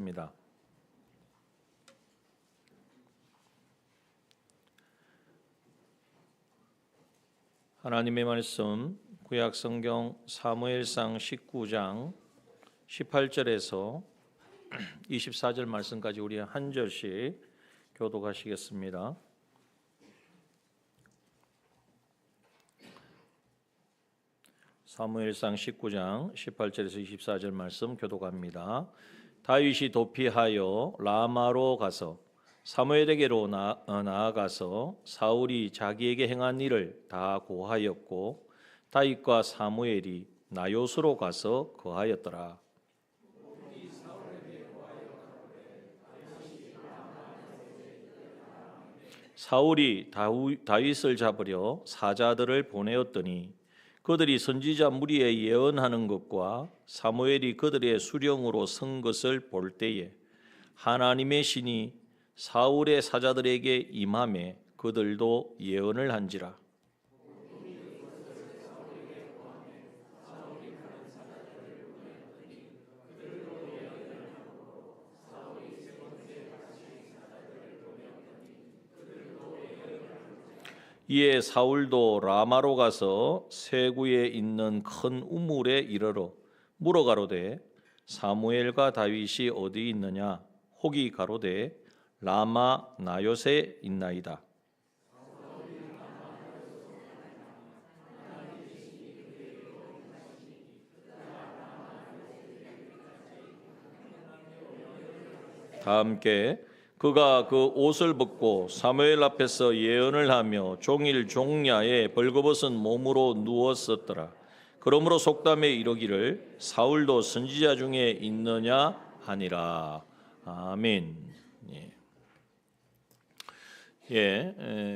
입니다. 하나님의 말씀 구약 성경 사무엘상 19장 18절에서 24절 말씀까지 우리 한 절씩 교독하시겠습니다. 사무엘상 19장 18절에서 24절 말씀 교독합니다. 다윗이 도피하여 라마로 가서 사무엘에게로 나아가서 사울이 자기에게 행한 일을 다 고하였고 다윗과 사무엘이 나요스로 가서 거하였더라. 사울이 다윗을 잡으려 사자들을 보내었더니 그들이 선지자 무리에 예언하는 것과 사무엘이 그들의 수령으로 선 것을 볼 때에 하나님의 신이 사울의 사자들에게 임하매 그들도 예언을 한지라. 이에 사울도 라마로 가서 세구에 있는 큰 우물에 이르러 물어가로되 사무엘과 다윗이 어디 있느냐? 혹이 가로되 라마 나요스에 있나이다. 다 함께 그가 그 옷을 벗고 사무엘 앞에서 예언을 하며 종일 종야에 벌거벗은 몸으로 누웠었더라. 그러므로 속담에 이르기를 사울도 선지자 중에 있느냐 하니라. 아멘.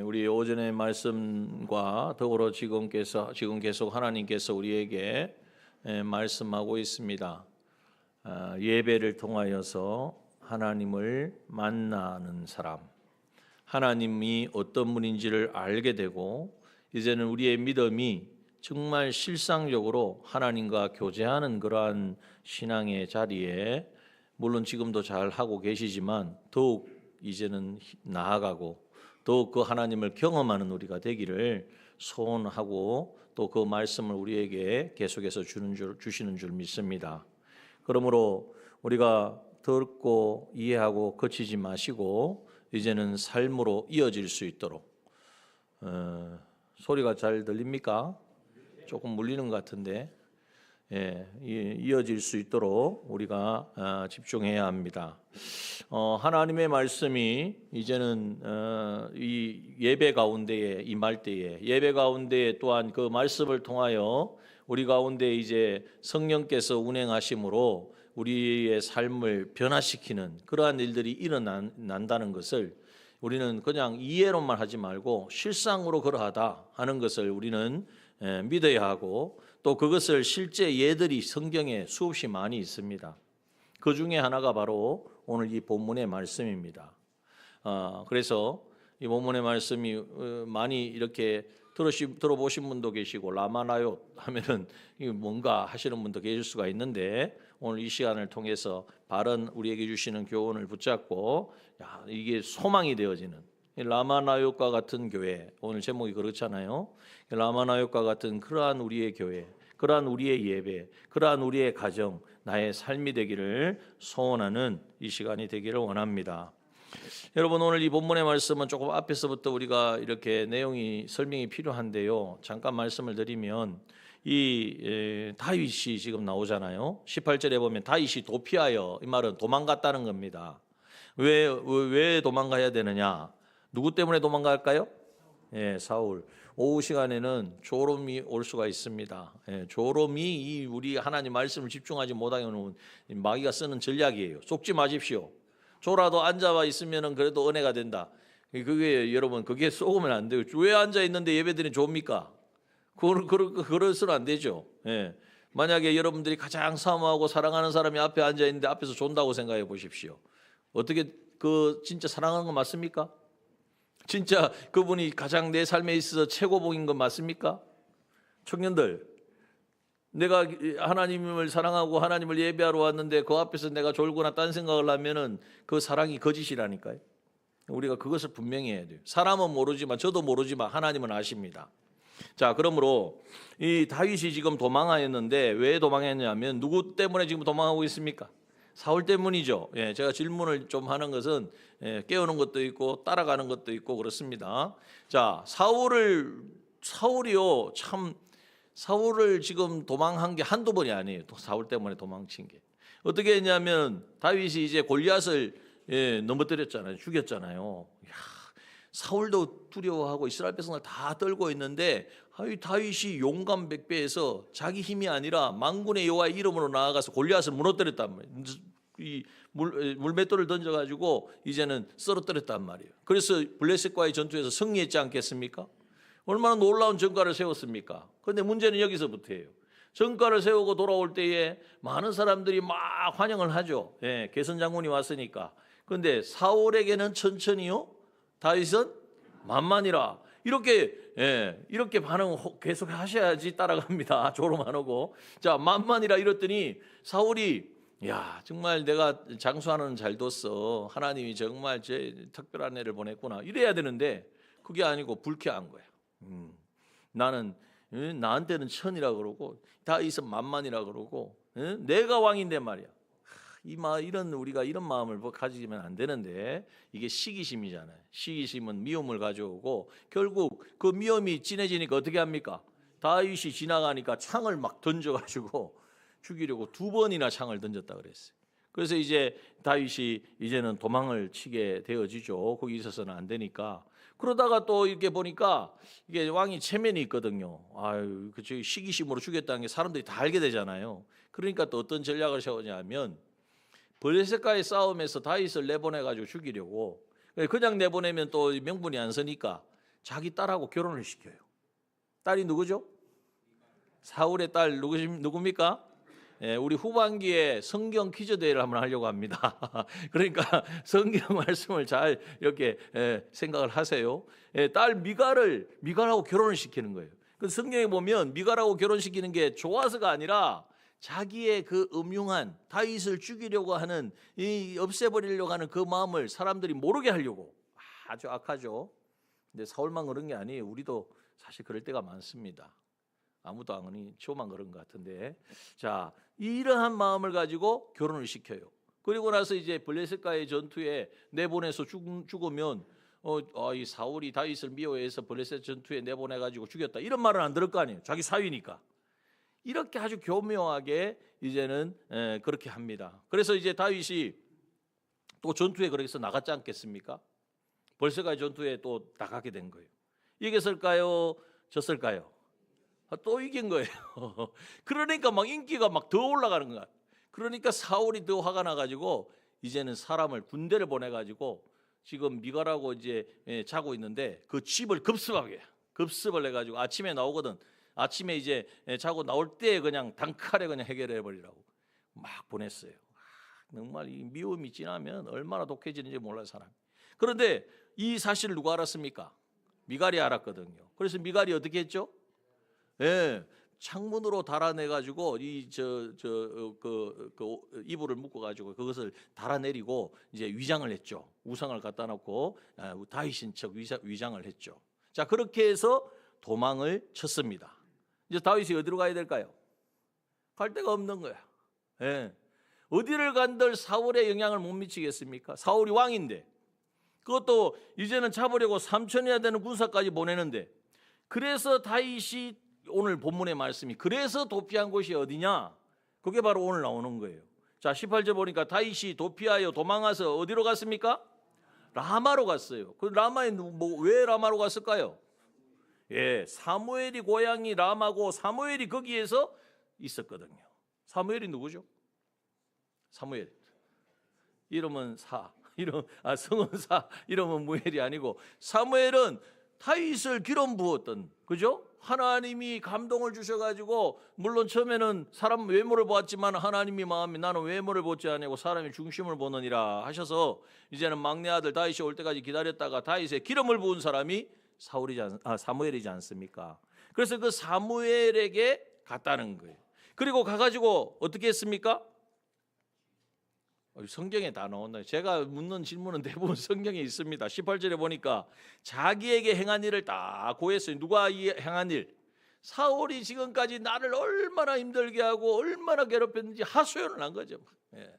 우리 오전의 말씀과 더불어 지금 계속 하나님께서 우리에게 말씀하고 있습니다. 예배를 통하여서 하나님을 만나는 사람, 하나님이 어떤 분인지를 알게 되고 이제는 우리의 믿음이 정말 실상적으로 하나님과 교제하는 그러한 신앙의 자리에 물론 지금도 잘 하고 계시지만 더욱 이제는 나아가고 더욱 그 하나님을 경험하는 우리가 되기를 소원하고 또 그 말씀을 우리에게 계속해서 주시는 줄 믿습니다. 그러므로 우리가 듣고 이해하고 거치지 마시고 이제는 삶으로 이어질 수 있도록 소리가 잘 들립니까? 조금 물리는 것 같은데 이어질 수 있도록 우리가 집중해야 합니다. 하나님의 말씀이 이제는 이 예배 가운데에 임할 때에 예배 가운데에 또한 그 말씀을 통하여 우리 가운데 이제 성령께서 운행하심으로 우리의 삶을 변화시키는 그러한 일들이 일어난다는 것을 우리는 그냥 이해로만 하지 말고 실상으로 그러하다 하는 것을 우리는 믿어야 하고 또 그것을 실제 예들이 성경에 수없이 많이 있습니다. 그 중에 하나가 바로 오늘 이 본문의 말씀입니다. 그래서 이 본문의 말씀이 많이 이렇게 들어보신 분도 계시고 라마나요 하면은 이게 뭔가 하시는 분도 계실 수가 있는데 오늘 이 시간을 통해서 바른 우리에게 주시는 교훈을 붙잡고 이게 소망이 되어지는 라마나요과 같은 교회, 오늘 제목이 그렇잖아요. 라마나요과 같은 그러한 우리의 교회, 그러한 우리의 예배, 그러한 우리의 가정, 나의 삶이 되기를 소원하는 이 시간이 되기를 원합니다. 여러분, 오늘 이 본문의 말씀은 조금 앞에서부터 우리가 이렇게 설명이 필요한데요. 잠깐 말씀을 드리면 이 다윗이 지금 나오잖아요. 18절에 보면 다윗이 도피하여, 이 말은 도망갔다는 겁니다. 왜 도망가야 되느냐? 누구 때문에 도망갈까요? 사울. 오후 시간에는 졸음이 올 수가 있습니다. 졸음이 우리 하나님 말씀을 집중하지 못하게 하는 마귀가 쓰는 전략이에요. 속지 마십시오. 졸아도 앉아 있으면 그래도 은혜가 된다. 그게 여러분 그게 쏘으면 안 돼요. 왜 앉아 있는데 예배드리는 좋습니까? 그럴수는 안 되죠. 만약에 여러분들이 가장 사모하고 사랑하는 사람이 앞에 앉아 있는데 앞에서 존다고 생각해 보십시오. 어떻게 진짜 사랑하는 거 맞습니까? 진짜 그분이 가장 내 삶에 있어서 최고봉인 건 맞습니까? 청년들, 내가 하나님을 사랑하고 하나님을 예배하러 왔는데 그 앞에서 내가 졸거나 딴 생각을 하면은 그 사랑이 거짓이라니까요. 우리가 그것을 분명히 해야 돼요. 사람은 모르지만, 저도 모르지만 하나님은 아십니다. 자, 그러므로 이 다윗이 지금 도망하였는데 왜 도망했냐면 누구 때문에 지금 도망하고 있습니까? 사울 때문이죠. 예, 제가 질문을 좀 하는 것은 깨우는 것도 있고 따라가는 것도 있고 그렇습니다. 자, 사울이요, 참 사울을 지금 도망한 게 한두 번이 아니에요. 사울 때문에 도망친 게. 어떻게 했냐면 다윗이 이제 골리앗을 넘어뜨렸잖아요. 죽였잖아요. 이야, 사울도 두려워하고 이스라엘 백성을 다 떨고 있는데 다윗이 용감 백배해서 자기 힘이 아니라 만군의 여호와의 이름으로 나아가서 골리앗을 무너뜨렸단 말이에요. 이 물맷돌을 던져가지고 이제는 쓰러뜨렸단 말이에요. 그래서 블레셋과의 전투에서 승리했지 않겠습니까? 얼마나 놀라운 전과를 세웠습니까? 그런데 문제는 여기서부터예요. 전과를 세우고 돌아올 때에 많은 사람들이 막 환영을 하죠. 예, 개선 장군이 왔으니까. 그런데 사울에게는 천천히요, 다윗은 만만이라. 이렇게 반응 계속 하셔야지 따라갑니다. 조롱 안 하고. 자, 만만이라 이랬더니 사울이 야, 정말 내가 장수하는 잘 뒀어. 하나님이 정말 제 특별한 애를 보냈구나. 이래야 되는데 그게 아니고 불쾌한 거야. 나한테는 천이라 그러고 다윗은 만만이라 그러고 내가 왕인데 말이야. 우리가 이런 마음을 가지면 안 되는데 이게 시기심이잖아요. 시기심은 미움을 가져오고 결국 그 미움이 진해지니까 어떻게 합니까? 다윗이 지나가니까 창을 막 던져가지고 죽이려고 2번이나 창을 던졌다 그랬어요. 그래서 이제 다윗이 이제는 도망을 치게 되어지죠. 거기 있어서는 안 되니까. 그러다가 또 이렇게 보니까 이게 왕이 체면이 있거든요. 아유, 그저 시기심으로 죽였다는 게 사람들이 다 알게 되잖아요. 그러니까 또 어떤 전략을 세우냐면 블레셋과의 싸움에서 다윗을 내보내가지고 죽이려고, 그냥 내보내면 또 명분이 안 서니까 자기 딸하고 결혼을 시켜요. 딸이 누구죠? 사울의 딸 누굽니까? 우리 후반기에 성경 퀴즈 대회를 한번 하려고 합니다. 그러니까 성경 말씀을 잘 이렇게 생각을 하세요. 딸 미갈하고 결혼을 시키는 거예요. 그 성경에 보면 미갈하고 결혼시키는 게 좋아서가 아니라 자기의 그 음흉한 다윗을 죽이려고 하는, 없애버리려고 하는 그 마음을 사람들이 모르게 하려고. 아주 악하죠. 근데 사울만 그런 게 아니에요. 우리도 사실 그럴 때가 많습니다. 아무도 안 하니 저만 그런 것 같은데. 자, 이러한 마음을 가지고 결혼을 시켜요. 그리고 나서 이제 블레셋과의 전투에 내보내서 죽으면 이 사울이 다윗을 미워해서 블레셋 전투에 내보내가지고 죽였다, 이런 말은 안 들을 거 아니에요. 자기 사위니까. 이렇게 아주 교묘하게 이제는 그렇게 합니다. 그래서 이제 다윗이 또 전투에 그래서 나갔지 않겠습니까? 블레셋과의 전투에 또 나가게 된 거예요. 이겼을까요? 졌을까요? 또 이긴 거예요. 그러니까 막 인기가 막 더 올라가는 거야. 그러니까 사울이 더 화가 나가지고 이제는 군대를 보내가지고 지금 미갈하고 이제 자고 있는데 그 집을 급습을 해가지고 아침에 나오거든. 아침에 이제 자고 나올 때 그냥 단칼에 그냥 해결해 버리라고 막 보냈어요. 정말 이 미움이 진하면 얼마나 독해지는지 몰라요, 사람. 그런데 이 사실을 누가 알았습니까? 미갈이 알았거든요. 그래서 미갈이 어떻게 했죠? 창문으로 달아내가지고 이불을 묶어가지고 그것을 달아내리고 이제 위장을 했죠. 우상을 갖다 놓고 다윗인 척 위장을 했죠. 자, 그렇게 해서 도망을 쳤습니다. 이제 다윗이 어디로 가야 될까요? 갈 데가 없는 거야. 어디를 간들 사울의 영향을 못 미치겠습니까? 사울이 왕인데, 그것도 이제는 잡으려고 3천이나 되는 군사까지 보내는데, 그래서 다윗이 오늘 본문의 말씀이 그래서 도피한 곳이 어디냐? 그게 바로 오늘 나오는 거예요. 자, 18절 보니까 다윗이 도피하여 도망가서 어디로 갔습니까? 라마로 갔어요. 그 라마에 왜 라마로 갔을까요? 사무엘이 고향이 라마고 사무엘이 거기에서 있었거든요. 사무엘이 누구죠? 사무엘. 이름은 성은 사, 이름은 무엘이 아니고, 사무엘은 다윗을 기름 부었던, 그죠? 하나님이 감동을 주셔가지고, 물론 처음에는 사람 외모를 보았지만 하나님이 마음이 나는 외모를 보지 아니고 사람의 중심을 보느니라 하셔서 이제는 막내 아들 다윗이 올 때까지 기다렸다가 다윗의 기름을 부은 사람이 사무엘이지 않습니까? 그래서 그 사무엘에게 갔다는 거예요. 그리고 가가지고 어떻게 했습니까? 성경에 다 나온다. 제가 묻는 질문은 대부분 성경에 있습니다. 18절에 보니까 자기에게 행한 일을 다 고했어요. 누가 행한 일? 사울이 지금까지 나를 얼마나 힘들게 하고 얼마나 괴롭혔는지 하소연을 한 거죠. 예.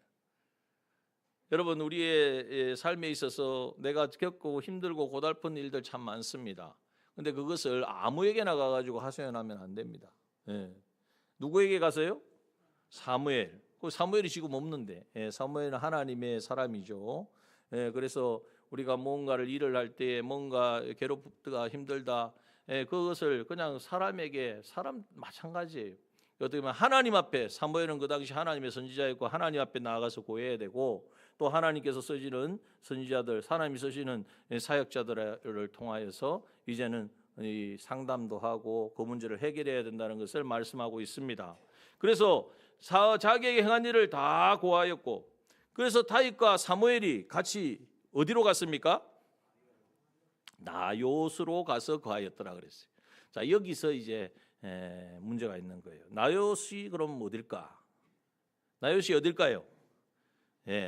여러분, 우리의 삶에 있어서 내가 겪고 힘들고 고달픈 일들 참 많습니다. 근데 그것을 아무에게나 가가지고 하소연하면 안 됩니다. 예. 누구에게 가서요? 사무엘. 그 사무엘이 지금 없는데, 사무엘은 하나님의 사람이죠. 그래서 우리가 뭔가를 일을 할 때 뭔가 괴롭다 힘들다, 그것을 그냥 사람에게, 사람 마찬가지예요. 어떻게 보면 하나님 앞에, 사무엘은 그 당시 하나님의 선지자였고 하나님 앞에 나아가서 고해야 되고, 또 하나님께서 쓰시는 선지자들, 하나님이 쓰시는 사역자들을 통하여서 이제는 이 상담도 하고 그 문제를 해결해야 된다는 것을 말씀하고 있습니다. 그래서 자기에게 행한 일을 다 고하였고, 그래서 다윗과 사무엘이 같이 어디로 갔습니까? 나요스로 가서 거하였더라 그랬어요. 자, 여기서 이제 문제가 있는 거예요. 나요스이 그럼 어딜까? 나요스이 어딜까요?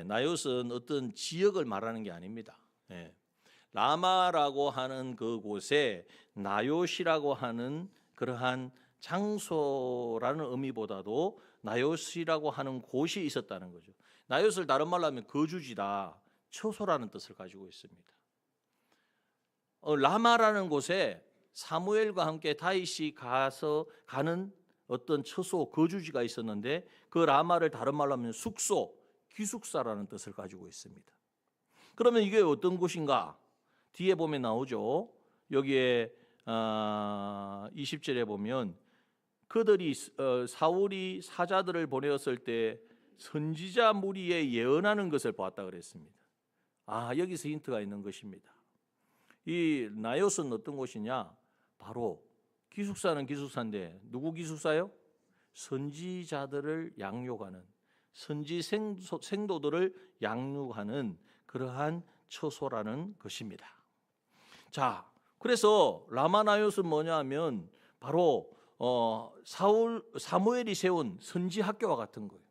나요스는 어떤 지역을 말하는 게 아닙니다. 라마라고 하는 그곳에 나요시라고 하는 그러한 장소라는 의미보다도 나요스라고 하는 곳이 있었다는 거죠. 나요스를 다른 말로 하면 거주지다, 처소라는 뜻을 가지고 있습니다. 라마라는 곳에 사무엘과 함께 다윗이 가는 어떤 처소, 거주지가 있었는데 그 라마를 다른 말로 하면 숙소, 기숙사라는 뜻을 가지고 있습니다. 그러면 이게 어떤 곳인가? 뒤에 보면 나오죠. 여기에 20절에 보면 그들이 사울이 사자들을 보내었을 때 선지자 무리에 예언하는 것을 보았다 그랬습니다. 여기서 힌트가 있는 것입니다. 이 나요스는 어떤 곳이냐? 바로 기숙사는 기숙사인데 누구 기숙사요? 선지자들을 양육하는, 선지 생도들을 양육하는 그러한 처소라는 것입니다. 자, 그래서 라마나요스는 뭐냐 하면 바로 사무엘이 세운 선지 학교와 같은 거예요.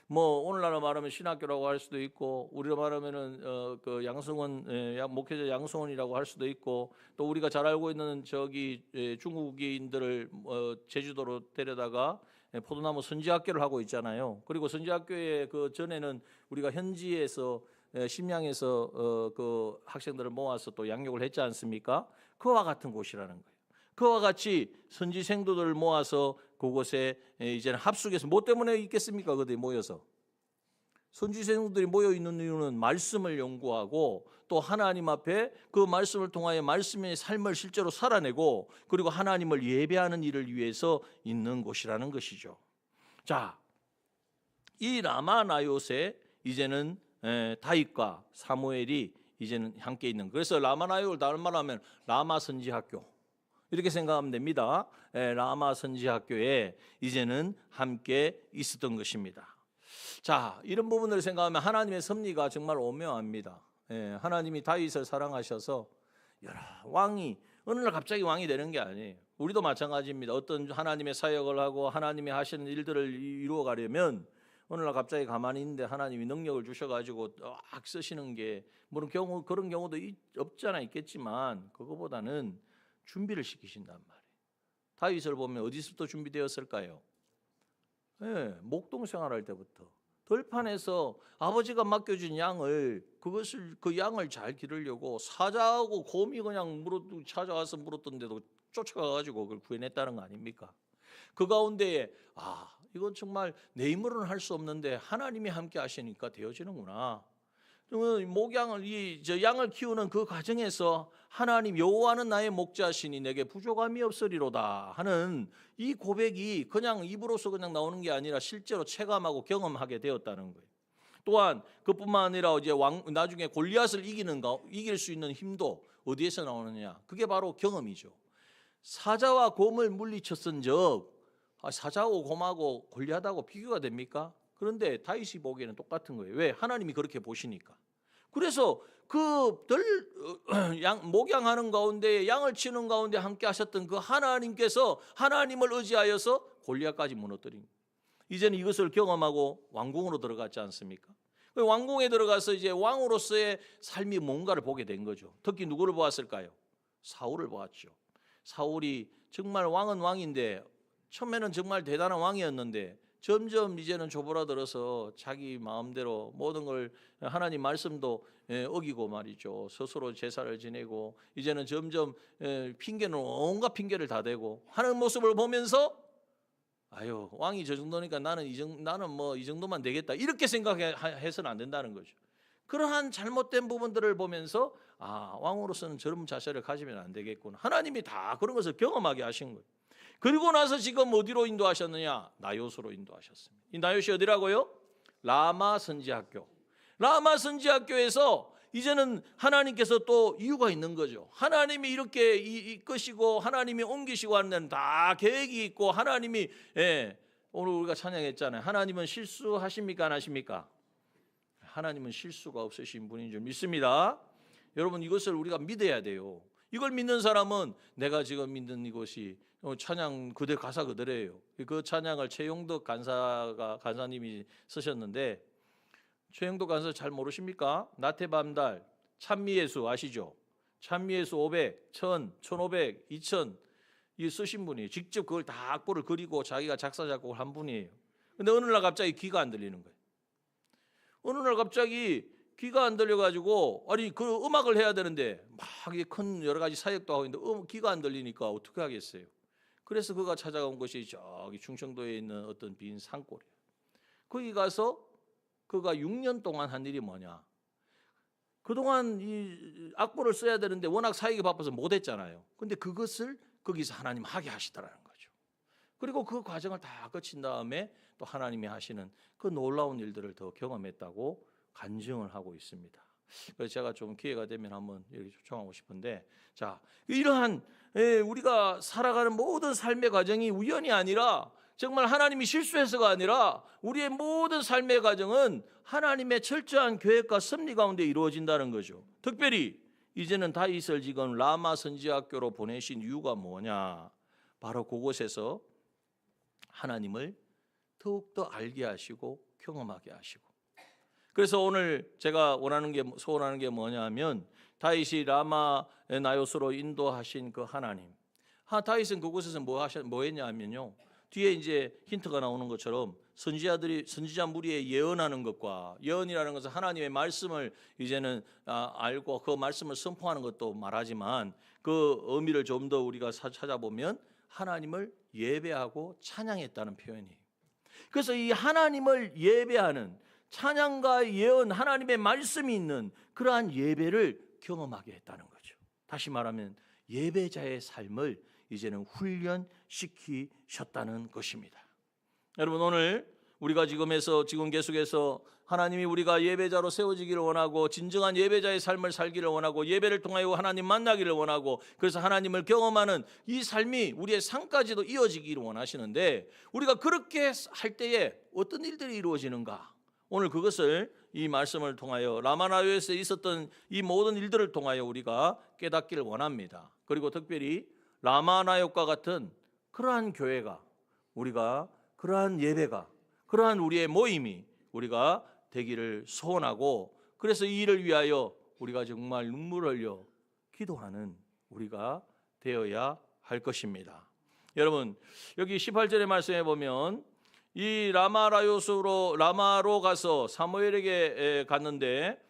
뭐 오늘날로 말하면 신학교라고 할 수도 있고, 우리로 말하면은 그 양성원 목회자 양성원이라고 할 수도 있고, 또 우리가 잘 알고 있는 저기 중국인들을 제주도로 데려다가 포도나무 선지학교를 하고 있잖아요. 그리고 선지학교에 그 전에는 우리가 현지에서 심양에서 그 학생들을 모아서 또 양육을 했지 않습니까? 그와 같은 곳이라는 거예요. 그와 같이 선지 생도들을 모아서 그곳에 이제는 합숙해서 뭐 때문에 있겠습니까? 그들이 모여서 선지 생도들이 모여 있는 이유는 말씀을 연구하고 또 하나님 앞에 그 말씀을 통하여 말씀의 삶을 실제로 살아내고 그리고 하나님을 예배하는 일을 위해서 있는 곳이라는 것이죠. 자, 이 라마나요세 이제는 다윗과 사무엘이 이제는 함께 있는, 그래서 라마나요를 다른 말로 하면 라마 선지학교 이렇게 생각하면 됩니다. 라마 선지학교에 이제는 함께 있었던 것입니다. 자, 이런 부분을 생각하면 하나님의 섭리가 정말 오묘합니다. 하나님이 다윗을 사랑하셔서 여러 왕이 어느 날 갑자기 왕이 되는 게 아니에요. 우리도 마찬가지입니다. 어떤 하나님의 사역을 하고 하나님이 하시는 일들을 이루어 가려면 어느 날 갑자기 가만히 있는데 하나님이 능력을 주셔가지고 막 쓰시는 게, 물론 그런 경우도 없잖아 있겠지만 그거보다는 준비를 시키신단 말이에요. 다윗을 보면 어디서부터 준비되었을까요? 목동 생활할 때부터 들판에서 아버지가 맡겨준 양을, 그 양을 잘 기르려고 사자하고 곰이 그냥 찾아와서 물었던데도 쫓아가가지고 그걸 구해냈다는 거 아닙니까? 그 가운데에 이건 정말 내 힘으로는 할 수 없는데 하나님이 함께 하시니까 되어지는구나. 저 양을 키우는 그 과정에서 하나님 여호와는 나의 목자시니 내게 부족함이 없으리로다 하는 이 고백이 그냥 입으로서 그냥 나오는 게 아니라 실제로 체감하고 경험하게 되었다는 거예요. 또한 그뿐만 아니라 이제 나중에 골리앗을 이길 수 있는 힘도 어디에서 나오느냐? 그게 바로 경험이죠. 사자와 곰을 물리쳤은즉 사자하고 곰하고 골리앗하고 비교가 됩니까? 그런데 다윗이 보기에는 똑같은 거예요. 왜? 하나님이 그렇게 보시니까. 그래서 목양하는 가운데, 양을 치는 가운데 함께 하셨던 그 하나님께서 하나님을 의지하여서 골리앗까지 무너뜨린 거예요. 이제는 이것을 경험하고 왕궁으로 들어갔지 않습니까? 그 왕궁에 들어가서 이제 왕으로서의 삶이 뭔가를 보게 된 거죠. 특히 누구를 보았을까요? 사울을 보았죠. 사울이 정말 왕은 왕인데 처음에는 정말 대단한 왕이었는데 점점 이제는 조보라들어서 자기 마음대로 모든 걸 하나님 말씀도 어기고 말이죠. 스스로 제사를 지내고 이제는 점점 핑계는 온갖 핑계를 다 대고 하는 모습을 보면서 아유, 왕이 저 정도니까 나는 뭐 이 정도만 되겠다 이렇게 생각해서는 안 된다는 거죠. 그러한 잘못된 부분들을 보면서 왕으로서는 저런 자세를 가지면 안 되겠구나. 하나님이 다 그런 것을 경험하게 하신 거예요. 그리고 나서 지금 어디로 인도하셨느냐? 나요스로 인도하셨습니다. 이 나요시 어디라고요? 라마 선지학교. 라마 선지학교에서 이제는 하나님께서 또 이유가 있는 거죠. 하나님이 이렇게 이끄시고 하나님이 옮기시고 하는 데는 다 계획이 있고 하나님이 오늘 우리가 찬양했잖아요. 하나님은 실수하십니까? 안 하십니까? 하나님은 실수가 없으신 분인 줄 믿습니다. 여러분 이것을 우리가 믿어야 돼요. 이걸 믿는 사람은 내가 지금 믿는 이것이 찬양 가사 그대로예요. 그 찬양을 최용덕 간사님이 쓰셨는데 최영도 간사 잘 모르십니까? 나태밤달, 찬미예수 아시죠? 찬미예수 500, 1000, 1500, 2000 이 쓰신 분이에요. 직접 그걸 다 악보를 그리고 자기가 작사 작곡을 한 분이에요. 근데 어느 날 갑자기 귀가 안 들리는 거예요. 어느 날 갑자기 귀가 안 들려가지고 아니 그 음악을 해야 되는데 막 큰 여러 가지 사역도 하고 있는데 귀가 안 들리니까 어떻게 하겠어요? 그래서 그가 찾아간 곳이 저기 충청도에 있는 어떤 빈 산골이에요. 거기 가서 그가 6년 동안 한 일이 뭐냐? 그동안 이 악보를 써야 되는데 워낙 사역이 바빠서 못했잖아요. 근데 그것을 거기서 하나님 하게 하시더라는 거죠. 그리고 그 과정을 다 거친 다음에 또 하나님이 하시는 그 놀라운 일들을 더 경험했다고 간증을 하고 있습니다. 그래서 제가 좀 기회가 되면 한번 여기 초청하고 싶은데, 자, 이러한 우리가 살아가는 모든 삶의 과정이 우연이 아니라 정말 하나님이 실수해서가 아니라 우리의 모든 삶의 과정은 하나님의 철저한 계획과 섭리 가운데 이루어진다는 거죠. 특별히 이제는 다윗을 지금 라마 선지학교로 보내신 이유가 뭐냐? 바로 그곳에서 하나님을 더욱더 알게 하시고 경험하게 하시고. 그래서 오늘 제가 소원하는 게 뭐냐면 다윗이 라마 나요스로 인도하신 그 하나님. 다윗은 그곳에서 뭐 했냐면요. 뒤에 이제 힌트가 나오는 것처럼 선지자 무리에 예언하는 것과 예언이라는 것은 하나님의 말씀을 이제는 알고 그 말씀을 선포하는 것도 말하지만 그 의미를 좀 더 우리가 찾아보면 하나님을 예배하고 찬양했다는 표현이에요. 그래서 이 하나님을 예배하는 찬양과 예언, 하나님의 말씀이 있는 그러한 예배를 경험하게 했다는 거죠. 다시 말하면 예배자의 삶을 이제는 훈련시키셨다는 것입니다. 여러분 오늘 우리가 지금 계속해서 하나님이 우리가 예배자로 세워지기를 원하고 진정한 예배자의 삶을 살기를 원하고 예배를 통하여 하나님 만나기를 원하고 그래서 하나님을 경험하는 이 삶이 우리의 삶까지도 이어지기를 원하시는데 우리가 그렇게 할 때에 어떤 일들이 이루어지는가? 오늘 그것을 이 말씀을 통하여 라마나요에서 있었던 이 모든 일들을 통하여 우리가 깨닫기를 원합니다. 그리고 특별히 라마나요과 같은 그러한 교회가 우리가 그러한 예배가 그러한 우리의 모임이 우리가 되기를 소원하고 그래서 이 일을 위하여 우리가 정말 눈물을 흘려 기도하는 우리가 되어야 할 것입니다. 여러분 여기 18절의 말씀에 보면 이 라마로 가서 사무엘에게 갔는데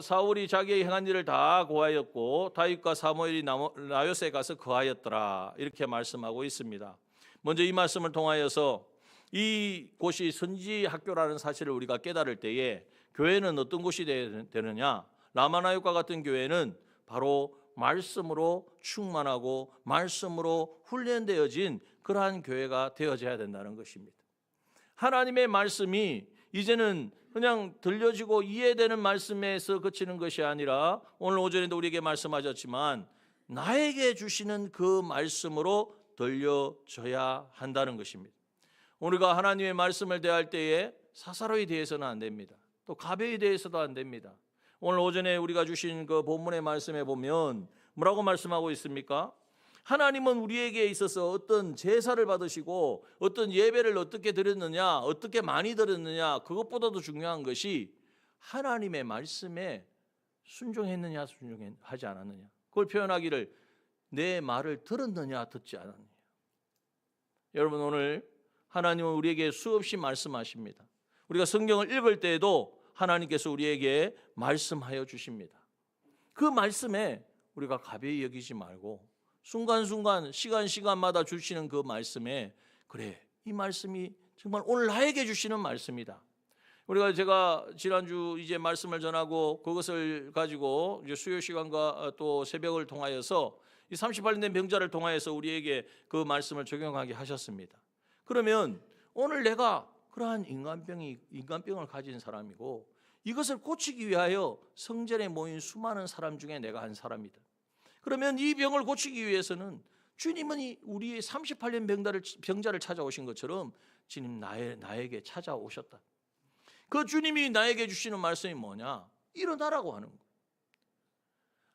사울이 자기의 행한 일을 다 고하였고 다윗과 사무엘이 나요스에 가서 거하였더라 이렇게 말씀하고 있습니다. 먼저 이 말씀을 통하여서 이 곳이 선지학교라는 사실을 우리가 깨달을 때에 교회는 어떤 곳이 되느냐? 라마나요과 같은 교회는 바로 말씀으로 충만하고 말씀으로 훈련되어진 그러한 교회가 되어져야 된다는 것입니다. 하나님의 말씀이 이제는 그냥 들려지고 이해되는 말씀에서 그치는 것이 아니라 오늘 오전에도 우리에게 말씀하셨지만 나에게 주시는 그 말씀으로 들려져야 한다는 것입니다. 우리가 하나님의 말씀을 대할 때에 사사로이 대해서는 안 됩니다. 또 가벼이 대해서도 안 됩니다. 오늘 오전에 우리가 주신 그 본문의 말씀에 보면 뭐라고 말씀하고 있습니까? 하나님은 우리에게 있어서 어떤 제사를 받으시고 어떤 예배를 어떻게 드렸느냐, 어떻게 많이 드렸느냐, 그것보다도 중요한 것이 하나님의 말씀에 순종했느냐, 순종하지 않았느냐. 그걸 표현하기를 내 말을 들었느냐, 듣지 않았느냐. 여러분, 오늘 하나님은 우리에게 수없이 말씀하십니다. 우리가 성경을 읽을 때에도 하나님께서 우리에게 말씀하여 주십니다. 그 말씀에 우리가 가벼이 여기지 말고 순간순간 시간마다 주시는 그 말씀에 그래, 이 말씀이 정말 오늘 나에게 주시는 말씀이다. 제가 지난주 이제 말씀을 전하고 그것을 가지고 이제 수요 시간과 또 새벽을 통하여서 이 38년 된 병자를 통하여서 우리에게 그 말씀을 적용하게 하셨습니다. 그러면 오늘 내가 그러한 인간병을 가진 사람이고 이것을 고치기 위하여 성전에 모인 수많은 사람 중에 내가 한 사람이다. 그러면 이 병을 고치기 위해서는 주님은 우리의 38년 병자를 찾아오신 것처럼 주님 나에게 찾아오셨다. 그 주님이 나에게 주시는 말씀이 뭐냐? 일어나라고 하는 거예요.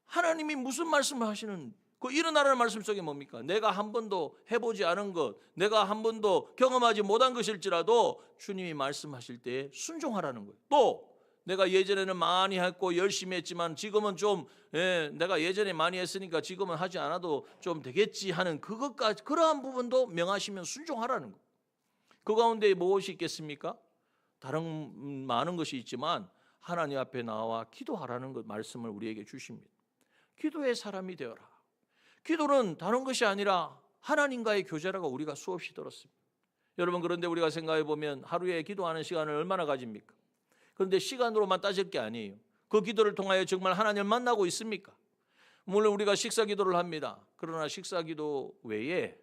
하나님이 무슨 말씀을 하시는 그 일어나라는 말씀 속에 뭡니까? 내가 한 번도 해보지 않은 것, 내가 한 번도 경험하지 못한 것일지라도 주님이 말씀하실 때 순종하라는 거예요. 또 내가 예전에는 많이 했고 열심히 했지만 지금은 좀 내가 예전에 많이 했으니까 지금은 하지 않아도 좀 되겠지 하는 그것까지, 그러한 부분도 명하시면 순종하라는 거예요. 그 가운데 무엇이 있겠습니까? 다른 많은 것이 있지만 하나님 앞에 나와 기도하라는 것 말씀을 우리에게 주십니다. 기도의 사람이 되어라. 기도는 다른 것이 아니라 하나님과의 교제라고 우리가 수없이 들었습니다. 여러분, 그런데 우리가 생각해 보면 하루에 기도하는 시간을 얼마나 가집니까? 그런데 시간으로만 따질 게 아니에요. 그 기도를 통하여 정말 하나님을 만나고 있습니까? 물론 우리가 식사 기도를 합니다. 그러나 식사 기도 외에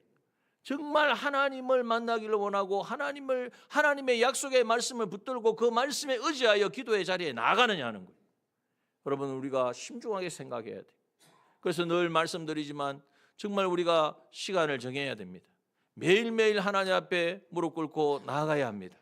정말 하나님을 만나기를 원하고 하나님의 약속의 말씀을 붙들고 그 말씀에 의지하여 기도의 자리에 나가느냐 하는 거예요. 여러분, 우리가 신중하게 생각해야 돼요. 그래서 늘 말씀드리지만 정말 우리가 시간을 정해야 됩니다. 매일매일 하나님 앞에 무릎 꿇고 나아가야 합니다.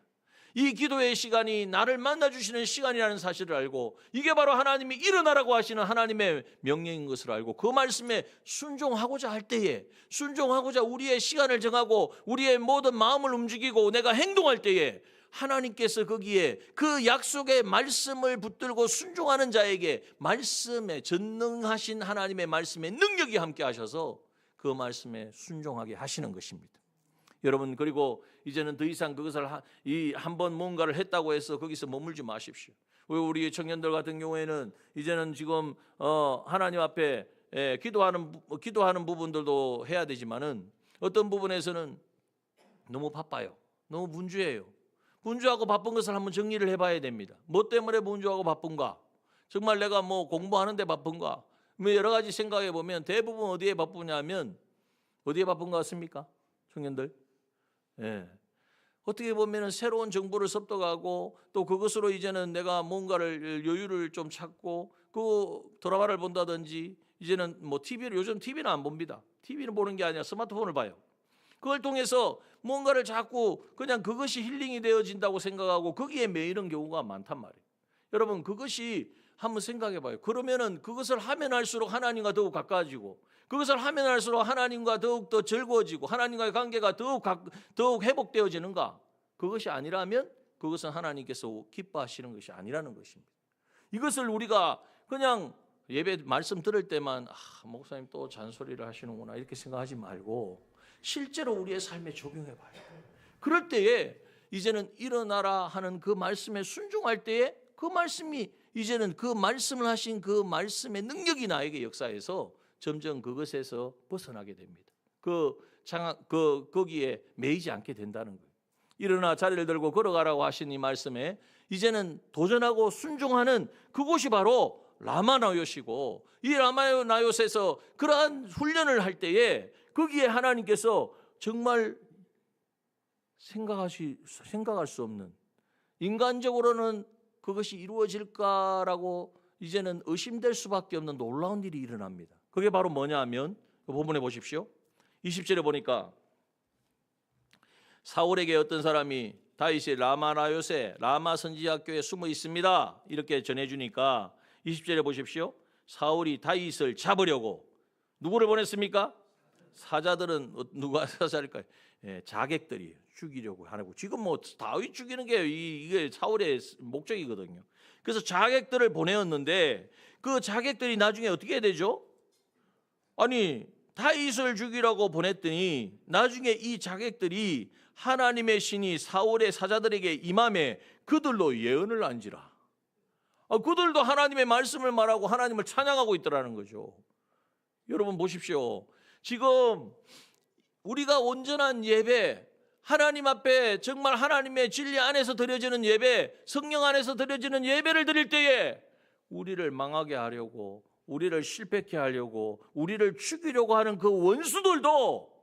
이 기도의 시간이 나를 만나주시는 시간이라는 사실을 알고 이게 바로 하나님이 일어나라고 하시는 하나님의 명령인 것을 알고 그 말씀에 순종하고자 할 때에, 순종하고자 우리의 시간을 정하고 우리의 모든 마음을 움직이고 내가 행동할 때에 하나님께서 거기에 그 약속의 말씀을 붙들고 순종하는 자에게 말씀에 전능하신 하나님의 말씀의 능력이 함께 하셔서 그 말씀에 순종하게 하시는 것입니다. 여러분, 그리고 이제는 더 이상 그것을 한 번 뭔가를 했다고 해서 거기서 머물지 마십시오. 우리 청년들 같은 경우에는 이제는 지금 하나님 앞에 기도하는 부분들도 해야 되지만은 어떤 부분에서는 너무 바빠요. 너무 분주해요. 분주하고 바쁜 것을 한번 정리를 해봐야 됩니다. 뭐 때문에 분주하고 바쁜가? 정말 내가 뭐 공부하는데 바쁜가? 뭐 여러 가지 생각해 보면 대부분 어디에 바쁘냐면 어디에 바쁜 것 같습니까? 청년들? 예. 어떻게 보면 새로운 정보를 습득하고 또 그것으로 이제는 내가 뭔가를 여유를 좀 찾고 그 드라마를 본다든지 이제는 뭐 요즘 TV는 안 봅니다. TV는 보는 게 아니라 스마트폰을 봐요. 그걸 통해서 뭔가를 자꾸 그냥 그것이 힐링이 되어진다고 생각하고 거기에 매이는 경우가 많단 말이에요. 여러분, 그것이 한번 생각해 봐요. 그러면은 그것을 하면 할수록 하나님과 더욱 가까워지고 그것을 하면 할수록 하나님과 더욱 더 즐거워지고 하나님과의 관계가 더욱 회복되어지는가? 그것이 아니라면 그것은 하나님께서 기뻐하시는 것이 아니라는 것입니다. 이것을 우리가 그냥 예배 말씀 들을 때만 목사님 또 잔소리를 하시는구나 이렇게 생각하지 말고 실제로 우리의 삶에 적용해 봐요. 그럴 때에 이제는 일어나라 하는 그 말씀에 순종할 때에 그 말씀이 이제는 그 말씀을 하신 그 말씀의 능력이 나에게 역사해서 점점 그것에서 벗어나게 됩니다. 거기에 매이지 않게 된다는 거예요. 일어나 자리를 들고 걸어가라고 하신 이 말씀에 이제는 도전하고 순종하는 그곳이 바로 라마나요시고 이 라마나요시에서 그러한 훈련을 할 때에 거기에 하나님께서 정말 생각할 수 없는 인간적으로는 그것이 이루어질까라고 이제는 의심될 수밖에 없는 놀라운 일이 일어납니다. 그게 바로 뭐냐 하면 본문에 보십시오. 20절에 보니까 사울에게 어떤 사람이 다윗이 라마나요세 라마 선지학교에 숨어 있습니다 이렇게 전해주니까 20절에 보십시오. 사울이 다윗을 잡으려고 누구를 보냈습니까? 사자들은 누가 사자일까요? 예, 자객들이에요. 죽이려고 하고 지금 뭐 다윗 죽이는 게 이게 사울의 목적이거든요. 그래서 자객들을 보내었는데 그 자객들이 나중에 어떻게 되죠? 아니 다윗을 죽이라고 보냈더니 나중에 이 자객들이 하나님의 신이 사울의 사자들에게 임함에 그들로 예언을 안지라. 그들도 하나님의 말씀을 말하고 하나님을 찬양하고 있더라는 거죠. 여러분 보십시오. 지금 우리가 온전한 예배, 하나님 앞에 정말 하나님의 진리 안에서 드려지는 예배, 성령 안에서 드려지는 예배를 드릴 때에 우리를 망하게 하려고, 우리를 실패케 하려고, 우리를 죽이려고 하는 그 원수들도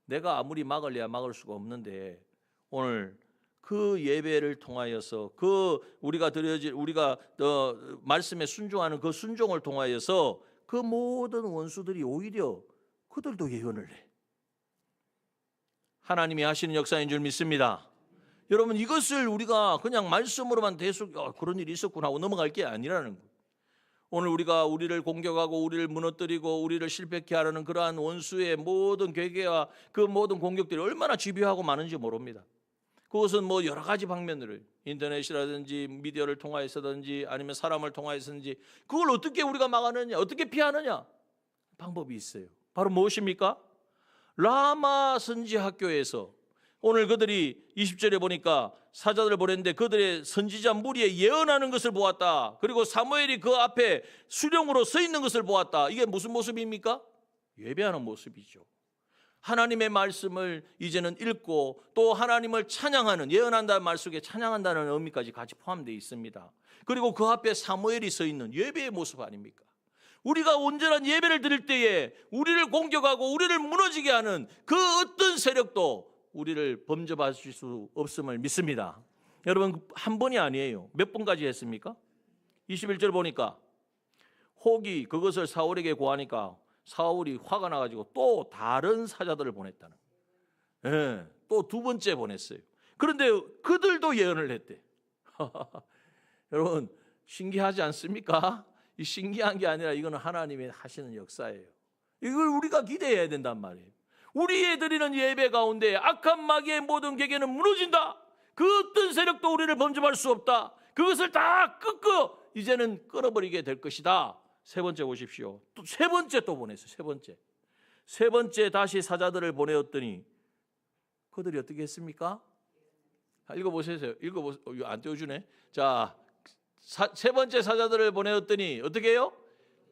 내가 아무리 막으려야 막을 수가 없는데, 오늘 그 예배를 통하여서 우리가 말씀에 순종하는 그 순종을 통하여서 그 모든 원수들이 오히려 그들도 예언을 해. 하나님이 하시는 역사인 줄 믿습니다. 여러분 이것을 우리가 그냥 말씀으로만 대속 그런 일이 있었구나 하고 넘어갈 게 아니라는 거예요. 오늘 우리가 우리를 공격하고 우리를 무너뜨리고 우리를 실패케 하려는 그러한 원수의 모든 괴계와 그 모든 공격들이 얼마나 집요하고 많은지 모릅니다. 그것은 뭐 여러 가지 방면으로 인터넷이라든지 미디어를 통하여서든지 아니면 사람을 통하여서든지 그걸 어떻게 우리가 막아내냐, 어떻게 피하느냐 방법이 있어요. 바로 무엇입니까? 라마 선지학교에서 오늘 그들이 20절에 보니까 사자들을 보냈는데 그들의 선지자 무리에 예언하는 것을 보았다. 그리고 사무엘이 그 앞에 수령으로 서 있는 것을 보았다. 이게 무슨 모습입니까? 예배하는 모습이죠. 하나님의 말씀을 이제는 읽고 또 하나님을 찬양하는, 예언한다는 말 속에 찬양한다는 의미까지 같이 포함되어 있습니다. 그리고 그 앞에 사무엘이 서 있는 예배의 모습 아닙니까? 우리가 온전한 예배를 드릴 때에 우리를 공격하고 우리를 무너지게 하는 그 어떤 세력도 우리를 범접하실 수 없음을 믿습니다. 여러분 한 번이 아니에요. 몇 번까지 했습니까? 21절 보니까 혹이 그것을 사울에게 고하니까 사울이 화가 나가지고 또 다른 사자들을 보냈다는 거예요. 또 두 번째 보냈어요. 그런데 그들도 예언을 했대. 여러분 신기하지 않습니까? 이 신기한 게 아니라 이거는 하나님이 하시는 역사예요. 이걸 우리가 기대해야 된단 말이에요. 우리의 드리는 예배 가운데 악한 마귀의 모든 계계는 무너진다. 그 어떤 세력도 우리를 범접할 수 없다. 그것을 다 이제는 끊어버리게 될 것이다. 세 번째 보십시오. 또 세 번째 또 보냈어요. 세 번째 다시 사자들을 보내었더니 그들이 어떻게 했습니까? 읽어보세요. 안 띄워주네. 자, 세 번째 사자들을 보내었더니 어떻게 해요?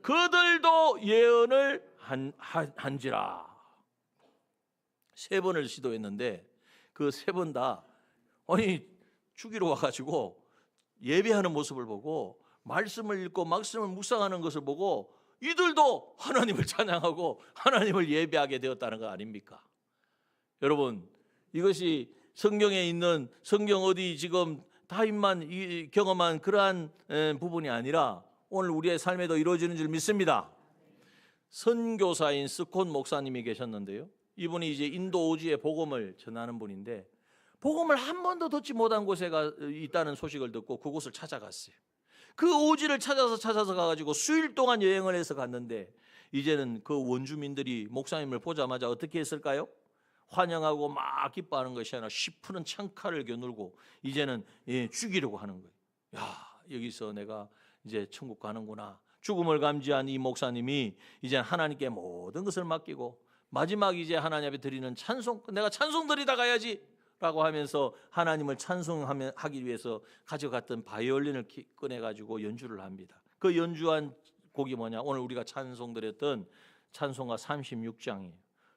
그들도 예언을 한지라. 세 번을 시도했는데 그 세 번 다 죽이러 와가지고 예배하는 모습을 보고 말씀을 읽고 말씀을 묵상하는 것을 보고 이들도 하나님을 찬양하고 하나님을 예배하게 되었다는 거 아닙니까? 여러분 이것이 성경에 있는 성경 어디 지금 다윗만 경험한 그러한 부분이 아니라 오늘 우리의 삶에도 이루어지는 줄 믿습니다. 선교사인 스콧 목사님이 계셨는데요. 이분이 이제 인도 오지에 복음을 전하는 분인데 복음을 한 번도 듣지 못한 곳에 있다는 소식을 듣고 그곳을 찾아갔어요. 그 오지를 찾아서 가가지고 수일 동안 여행을 해서 갔는데 이제는 그 원주민들이 목사님을 보자마자 어떻게 했을까요? 환영하고 막 기뻐하는 것이 아니라 시푸는 창칼을 겨누고 이제는 죽이려고 하는 거예요. 야, 여기서 내가 이제 천국 가는구나. 죽음을 감지한 이 목사님이 이제 하나님께 모든 것을 맡기고 마지막 이제 하나님 앞에 드리는 찬송, 내가 찬송 드리다 가야지 라고 하면서 하나님을 찬송하기 위해서 가져갔던 바이올린을 꺼내가지고 연주를 합니다. 그 연주한 곡이 뭐냐? 오늘 우리가 찬송 드렸던 찬송가 36장이에요.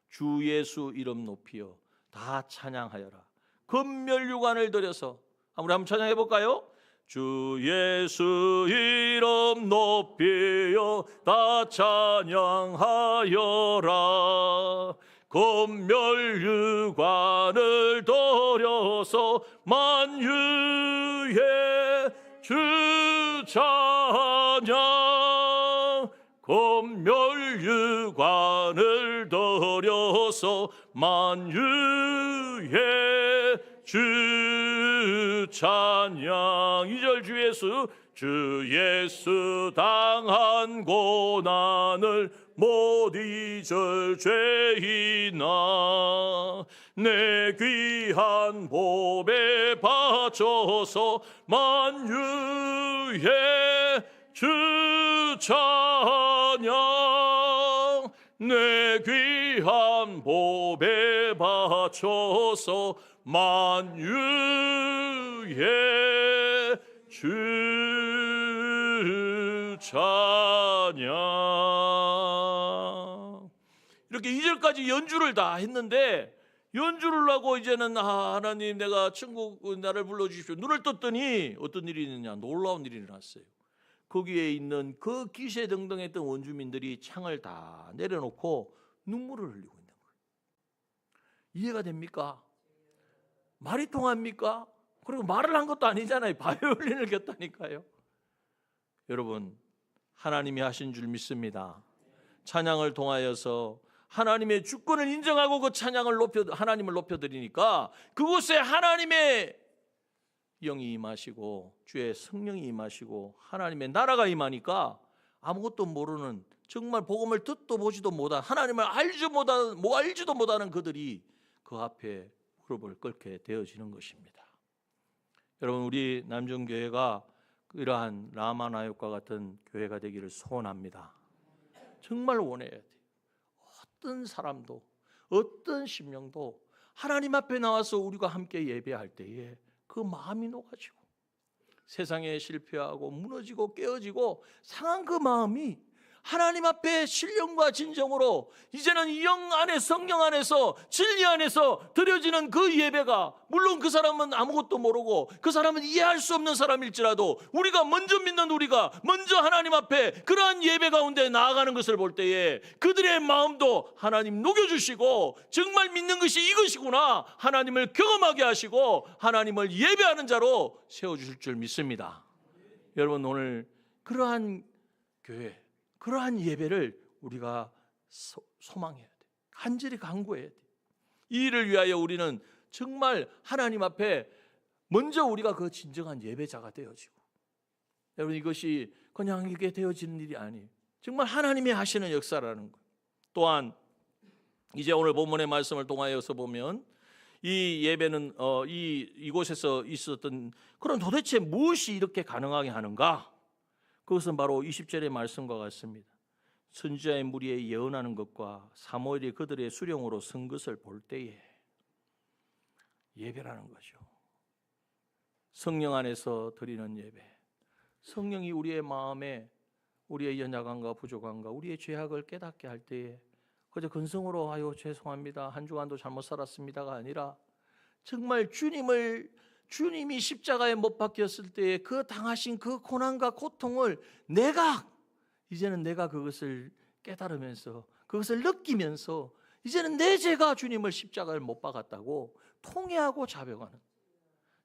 주 예수 이름 높이여 다 찬양하여라. 금멸유관을 들여서 우리 한번 찬양해 볼까요? 주 예수 이름 높이여 다 찬양하여라. 금멸유관을 들여서 만유의 주 찬양. 금멸유관을 들여서 만유의 주 찬양. 2절 주 예수 당한 고난을 못 잊을 죄이나 내 귀한 보배 바쳐서 만유의 주 찬양 내 귀한 보배 바쳐서 만유의 주 찬양. 이렇게 2절까지 연주를 다 했는데 연주를 하고 이제는 하나님 내가 천국 나를 불러주십시오. 눈을 떴더니 어떤 일이 있느냐, 놀라운 일이 일어났어요. 거기에 있는 그 기세등등했던 원주민들이 창을 다 내려놓고 눈물을 흘리고 있는 거예요. 이해가 됩니까? 말이 통합니까? 그리고 말을 한 것도 아니잖아요. 바이올린을 겼다니까요. 여러분, 하나님이 하신 줄 믿습니다. 찬양을 통하여서 하나님의 주권을 인정하고 그 찬양을 하나님을 높여드리니까 그곳에 하나님의 영이 임하시고 주의 성령이 임하시고 하나님의 나라가 임하니까 아무것도 모르는, 정말 복음을 듣도 보지도 못한, 하나님을 알지도 못하는 그들이 그 앞에 무릎을 꿇게 되어지는 것입니다. 여러분, 우리 남정교회가 이러한 라마나요과 같은 교회가 되기를 소원합니다. 정말 원해야 돼요. 어떤 사람도 어떤 심령도 하나님 앞에 나와서 우리가 함께 예배할 때에 그 마음이 녹아지고 세상에 실패하고 무너지고 깨어지고 상한 그 마음이 하나님 앞에 신령과 진정으로 이제는 이 영 안에, 성령 안에서, 진리 안에서 드려지는 그 예배가, 물론 그 사람은 아무것도 모르고 그 사람은 이해할 수 없는 사람일지라도 우리가 먼저 믿는, 우리가 먼저 하나님 앞에 그러한 예배 가운데 나아가는 것을 볼 때에 그들의 마음도 하나님 녹여주시고 정말 믿는 것이 이것이구나, 하나님을 경험하게 하시고 하나님을 예배하는 자로 세워주실 줄 믿습니다. 여러분, 오늘 그러한 교회, 그러한 예배를 우리가 소망해야 돼. 간절히 간구해야 돼. 이 일을 위하여 우리는 정말 하나님 앞에 먼저 우리가 그 진정한 예배자가 되어지고, 여러분, 이것이 그냥 이게 되어지는 일이 아니에요. 정말 하나님이 하시는 역사라는 거예요. 또한 이제 오늘 본문의 말씀을 통하여서 보면 이 예배는 이곳에서 있었던 그런 도대체 무엇이 이렇게 가능하게 하는가? 그것은 바로 20절의 말씀과 같습니다. 선지자의 무리에 예언하는 것과 사무엘이 그들의 수령으로 선 것을 볼 때에 예배라는 거죠. 성령 안에서 드리는 예배. 성령이 우리의 마음에 우리의 연약함과 부족함과 우리의 죄악을 깨닫게 할 때에 그저 근성으로 아유 죄송합니다, 한 주간도 잘못 살았습니다가 아니라 정말 주님이 십자가에 못 박혔을 때에 그 당하신 그 고난과 고통을 이제는 내가 그것을 깨달으면서 그것을 느끼면서 이제는 내 죄가 주님을 십자가에 못 박았다고 통회하고 자백하는,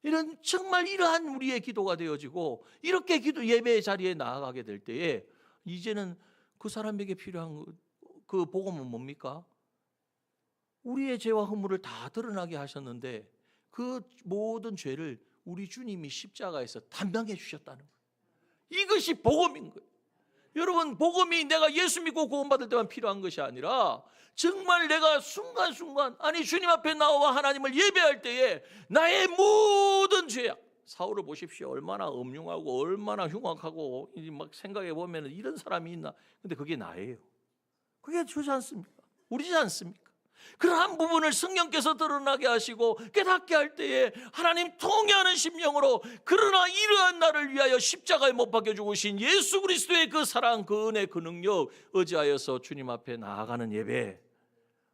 이런 정말 이러한 우리의 기도가 되어지고 이렇게 예배의 자리에 나아가게 될 때에 이제는 그 사람에게 필요한 그 복음은 뭡니까? 우리의 죄와 허물을 다 드러나게 하셨는데 그 모든 죄를 우리 주님이 십자가에서 담당해 주셨다는 거예요. 이것이 복음인 거예요. 여러분, 복음이 내가 예수 믿고 구원받을 때만 필요한 것이 아니라 정말 내가 순간순간 주님 앞에 나와 하나님을 예배할 때에 나의 모든 죄악, 사울을 보십시오. 얼마나 음흉하고 얼마나 흉악하고 막 생각해 보면 이런 사람이 있나. 근데 그게 나예요. 그게 저지 않습니까? 우리지 않습니까? 그러한 부분을 성령께서 드러나게 하시고 깨닫게 할 때에 하나님 통회하는 심령으로, 그러나 이러한 나를 위하여 십자가에 못 박혀 죽으신 예수 그리스도의 그 사랑, 그 은혜, 그 능력 의지하여서 주님 앞에 나아가는 예배,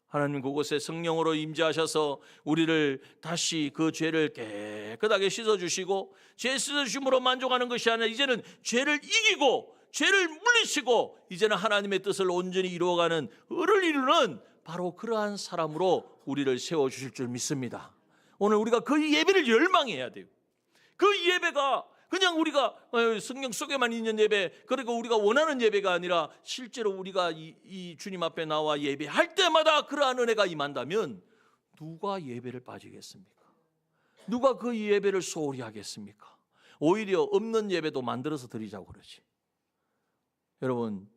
하나님 그곳에 성령으로 임재하셔서 우리를 다시 그 죄를 깨끗하게 씻어주시고, 죄 씻어주심으로 만족하는 것이 아니라 이제는 죄를 이기고 죄를 물리치고 이제는 하나님의 뜻을 온전히 이루어가는 을을 이루는 바로 그러한 사람으로 우리를 세워주실 줄 믿습니다. 오늘 우리가 그 예배를 열망해야 돼요. 그 예배가 그냥 우리가 성경 속에만 있는 예배, 그리고 우리가 원하는 예배가 아니라 실제로 우리가 이 주님 앞에 나와 예배할 때마다 그러한 은혜가 임한다면 누가 예배를 빠지겠습니까? 누가 그 예배를 소홀히 하겠습니까? 오히려 없는 예배도 만들어서 드리자고 그러지. 여러분,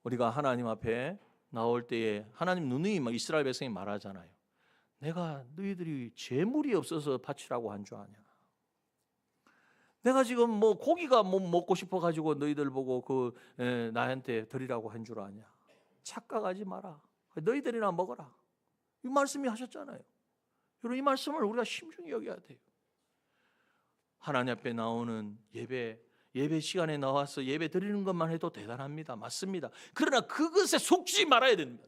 우리가 하나님 앞에 나올 때에 하나님 누누이 이스라엘 백성이 말하잖아요. 내가 너희들이 재물이 없어서 바치라고 한 줄 아냐? 내가 지금 뭐 고기가 뭐 먹고 싶어 가지고 너희들 보고 나한테 드리라고 한 줄 아냐? 착각하지 마라. 너희들이나 먹어라. 이 말씀이 하셨잖아요. 여러분, 이 말씀을 우리가 심중히 여겨야 돼요. 하나님 앞에 나오는 예배 시간에 나와서 예배 드리는 것만 해도 대단합니다. 맞습니다. 그러나 그것에 속지 말아야 됩니다.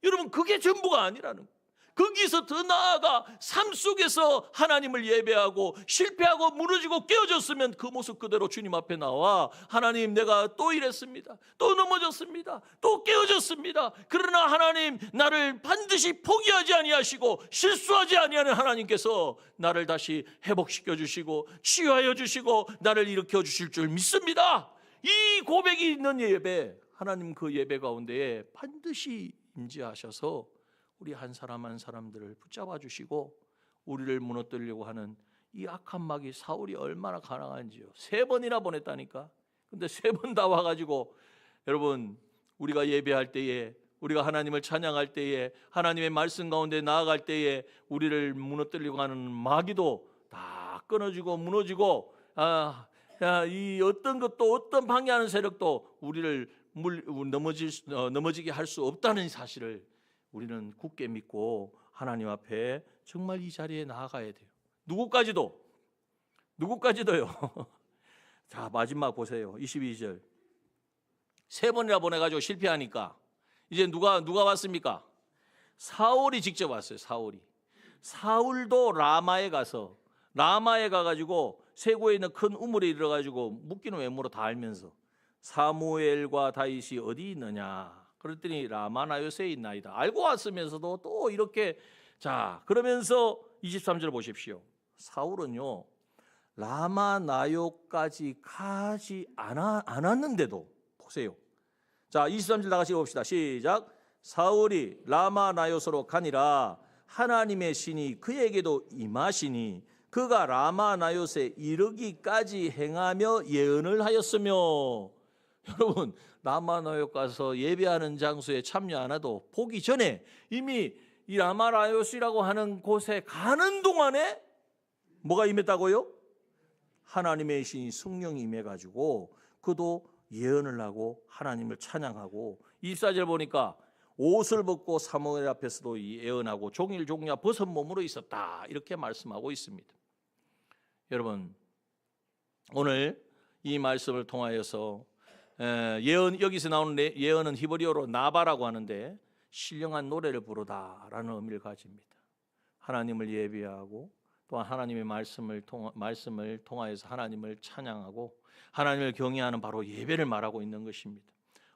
여러분, 그게 전부가 아니라는 거예요. 거기서 더 나아가 삶 속에서 하나님을 예배하고 실패하고 무너지고 깨어졌으면 그 모습 그대로 주님 앞에 나와 하나님, 내가 또 이랬습니다. 또 넘어졌습니다. 또 깨어졌습니다. 그러나 하나님, 나를 반드시 포기하지 아니하시고 실수하지 아니하는 하나님께서 나를 다시 회복시켜 주시고 치유하여 주시고 나를 일으켜 주실 줄 믿습니다. 이 고백이 있는 예배, 하나님 그 예배 가운데에 반드시 임재하셔서 우리 한 사람 한 사람들을 붙잡아 주시고 우리를 무너뜨리려고 하는 이 악한 마귀 사울이 얼마나 가난한지요. 3번이나 보냈다니까. 근데 3번 다 와가지고, 여러분, 우리가 예배할 때에, 우리가 하나님을 찬양할 때에, 하나님의 말씀 가운데 나아갈 때에 우리를 무너뜨리려고 하는 마귀도 다 끊어지고 무너지고, 이 어떤 것도, 어떤 방해하는 세력도 우리를 넘어지게 할 수 없다는 사실을 우리는 굳게 믿고 하나님 앞에 정말 이 자리에 나아가야 돼요. 누구까지도요. 자, 마지막 보세요. 22절. 3번이나 보내가지고 실패하니까 이제 누가 왔습니까? 사울이 직접 왔어요. 사울도 라마에 가가지고 세고에 있는 큰 우물에 이르러가지고 묻기는 외모로 다 알면서 사무엘과 다윗이 어디 있느냐 그랬더니 라마나요스에 있나이다. 알고 왔으면서도 또 이렇게, 자, 그러면서 23절 보십시오. 사울은요 라마나요까지 가지 않았는데도, 보세요. 자, 23절 다같이 봅시다. 시작. 사울이 라마나요스로 가니라 하나님의 신이 그에게도 임하시니 그가 라마나요스에 이르기까지 행하며 예언을 하였으며. 여러분, 라마나요스 가서 예배하는 장소에 참여 안 해도 보기 전에 이미 이 라마나요스라고 하는 곳에 가는 동안에 뭐가 임했다고요? 하나님의 신이 성령이 임해가지고 그도 예언을 하고 하나님을 찬양하고, 24절 보니까 옷을 벗고 사무엘 앞에서도 예언하고 종일 종야 벗은 몸으로 있었다, 이렇게 말씀하고 있습니다. 여러분, 오늘 이 말씀을 통하여서 예언, 여기서 나오는 예언은 히브리어로 나바라고 하는데 신령한 노래를 부르다라는 의미를 가집니다. 하나님을 예배하고 또한 하나님의 말씀을 통하여서 하나님을 찬양하고 하나님을 경외하는 바로 예배를 말하고 있는 것입니다.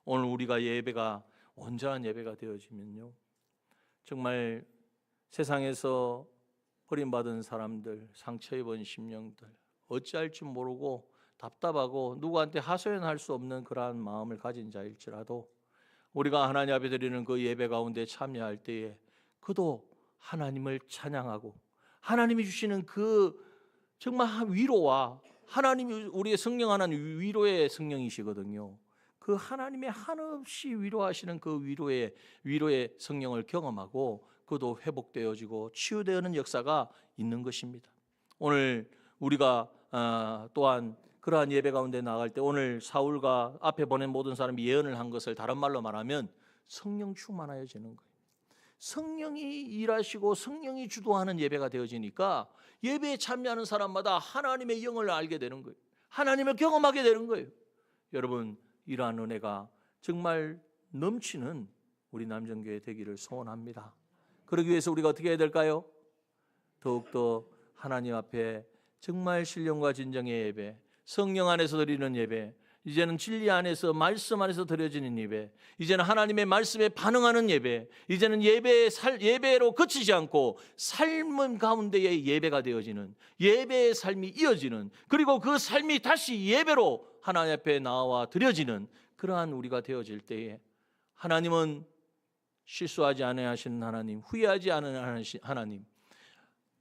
오늘 우리가 예배가 온전한 예배가 되어지면요, 정말 세상에서 버림받은 사람들, 상처 입은 심령들, 어찌할 줄 모르고 답답하고 누구한테 하소연할 수 없는 그러한 마음을 가진 자일지라도 우리가 하나님 앞에 드리는 그 예배 가운데 참여할 때에 그도 하나님을 찬양하고 하나님이 주시는 그 정말 위로와, 하나님이 우리의 성령 하나님 위로의 성령이시거든요. 그 하나님의 한없이 위로하시는 그 위로의 성령을 경험하고 그도 회복되어지고 치유되는 역사가 있는 것입니다. 오늘 우리가 또한 그러한 예배 가운데 나갈 때 오늘 사울과 앞에 보낸 모든 사람이 예언을 한 것을 다른 말로 말하면 성령 충만하여지는 거예요. 성령이 일하시고 성령이 주도하는 예배가 되어지니까 예배에 참여하는 사람마다 하나님의 영을 알게 되는 거예요. 하나님을 경험하게 되는 거예요. 여러분, 이러한 은혜가 정말 넘치는 우리 남정교회 되기를 소원합니다. 그러기 위해서 우리가 어떻게 해야 될까요? 더욱더 하나님 앞에 정말 신령과 진정의 예배, 성령 안에서 드리는 예배, 이제는 진리 안에서 말씀 안에서 드려지는 예배, 이제는 하나님의 말씀에 반응하는 예배, 이제는 예배로 그치지 않고 삶 가운데의 예배가 되어지는, 예배의 삶이 이어지는, 그리고 그 삶이 다시 예배로 하나님 앞에 나와 드려지는 그러한 우리가 되어질 때에 하나님은 실수하지 않으시는 하나님, 후회하지 않으시는 하나님,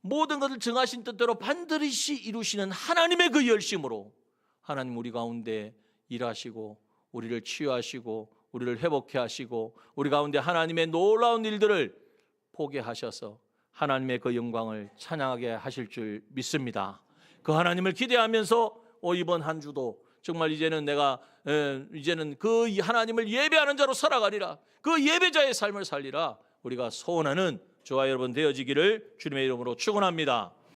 모든 것을 정하신 뜻대로 반드시 이루시는 하나님의 그 열심으로 하나님 우리 가운데 일하시고 우리를 치유하시고 우리를 회복해 하시고 우리 가운데 하나님의 놀라운 일들을 보게 하셔서 하나님의 그 영광을 찬양하게 하실 줄 믿습니다. 그 하나님을 기대하면서 이번 한 주도 정말 이제는 내가 이제는 그 하나님을 예배하는 자로 살아가리라, 그 예배자의 삶을 살리라 우리가 소원하는 저와 여러분 되어지기를 주님의 이름으로 축원합니다.